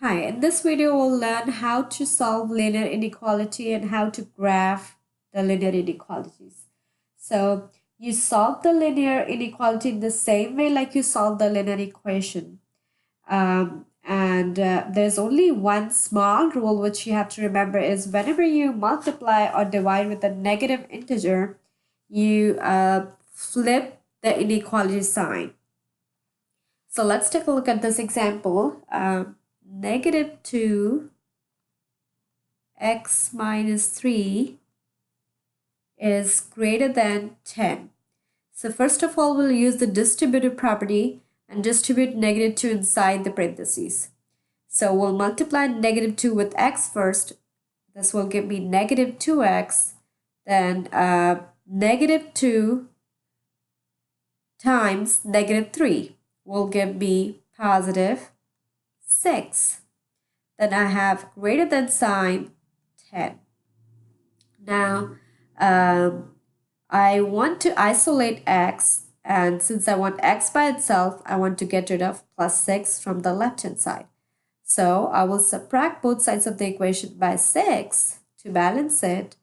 Hi, in this video we'll learn how to solve linear inequality and how to graph the linear inequalities. So you solve the linear inequality in the same way like you solve the linear equation. There's only one small rule which you have to remember is whenever you multiply or divide with a negative integer, you flip the inequality sign. So let's take a look at this example. Negative 2 x minus 3 is greater than 10. So first of all, we'll use the distributive property and distribute negative 2 inside the parentheses. So we'll multiply negative 2 with x first. This will give me negative 2x. Then negative 2 times negative 3 will give me positive 6. Then I have greater than sign 10. Now, I want to isolate x, and since I want x by itself, I want to get rid of plus 6 from the left-hand side. So I will subtract both sides of the equation by 6 to balance it.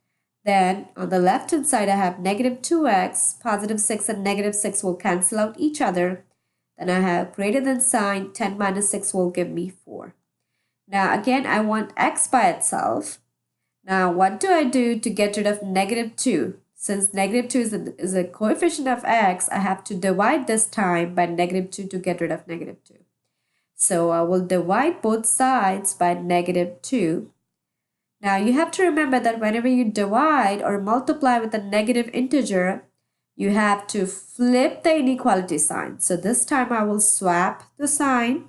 Then on the left-hand side, I have negative 2x, positive 6 and negative 6 will cancel out each other. Then I have greater than sign, 10 minus 6 will give me 4. Now again, I want x by itself. Now what do I do to get rid of negative 2? Since negative 2 is a coefficient of x, I have to divide this time by negative 2 to get rid of negative 2. So I will divide both sides by negative 2. Now you have to remember that whenever you divide or multiply with a negative integer, you have to flip the inequality sign. So this time I will swap the sign.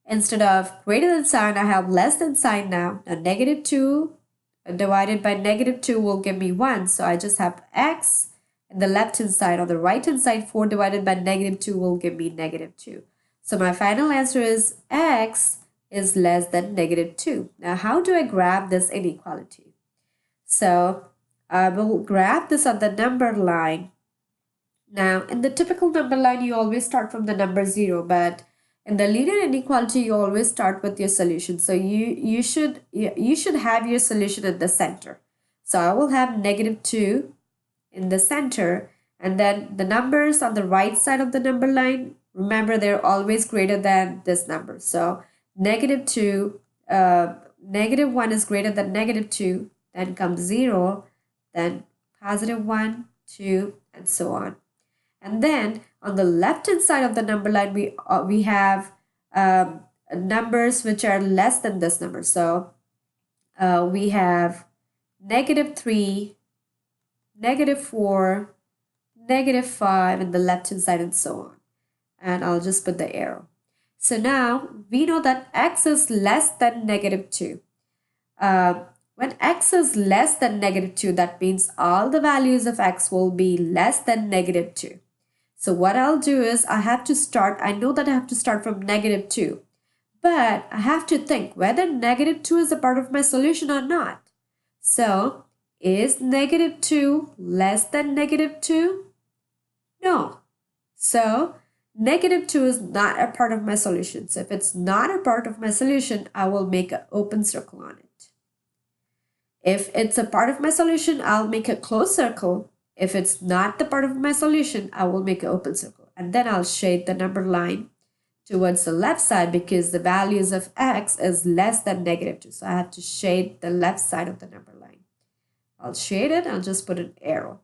Instead of greater than sign, I have less than sign now. Now negative 2 divided by negative 2 will give me 1. So I just have x in the left hand side. On the right hand side, 4 divided by negative 2 will give me negative 2. So my final answer is x is less than negative 2. Now how do I graph this inequality? So I will graph this on the number line. Now in the typical number line, you always start from the number 0, but in the linear inequality, you always start with your solution. So you should have your solution at the center. So I will have negative 2 in the center, and then the numbers on the right side of the number line, remember they're always greater than this number. So negative 2, negative 1 is greater than negative 2, then comes 0, then positive 1, 2, and so on. And then on the left hand side of the number line, we have numbers which are less than this number. So we have negative 3, negative 4, negative 5 in the left hand side, and so on. And I'll just put the arrow. So now we know that x is less than negative 2. When x is less than negative 2, that means all the values of x will be less than negative 2. So what I'll do is I know that I have to start from negative 2. But I have to think whether negative 2 is a part of my solution or not. So is negative 2 less than negative 2? No. So negative 2 is not a part of my solution. So if it's not a part of my solution, I will make an open circle on it. If it's a part of my solution, I'll make a closed circle. If it's not the part of my solution, I will make an open circle. And then I'll shade the number line towards the left side because the values of x is less than negative 2. So I have to shade the left side of the number line. I'll shade it. I'll just put an arrow.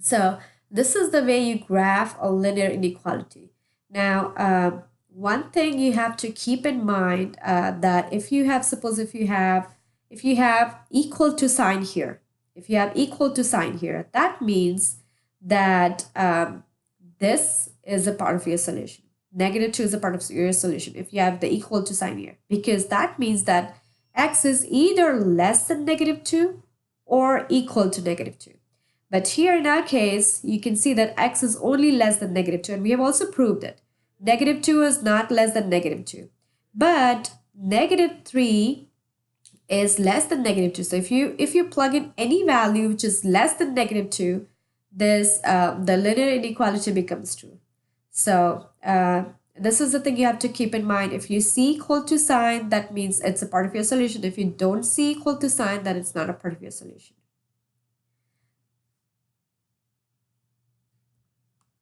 So this is the way you graph a linear inequality. Now, one thing you have to keep in mind that if you have equal to sign here, that means that this is a part of your solution. Negative 2 is a part of your solution if you have the equal to sign here, because that means that x is either less than negative 2 or equal to negative 2. But here in our case, you can see that x is only less than negative 2, and we have also proved it. Negative 2 is not less than negative 2. But negative 3 is less than negative 2. So if you plug in any value which is less than negative 2, the linear inequality becomes true. So This is the thing you have to keep in mind. If you see equal to sign, that means it's a part of your solution. If you don't see equal to sign, then it's not a part of your solution.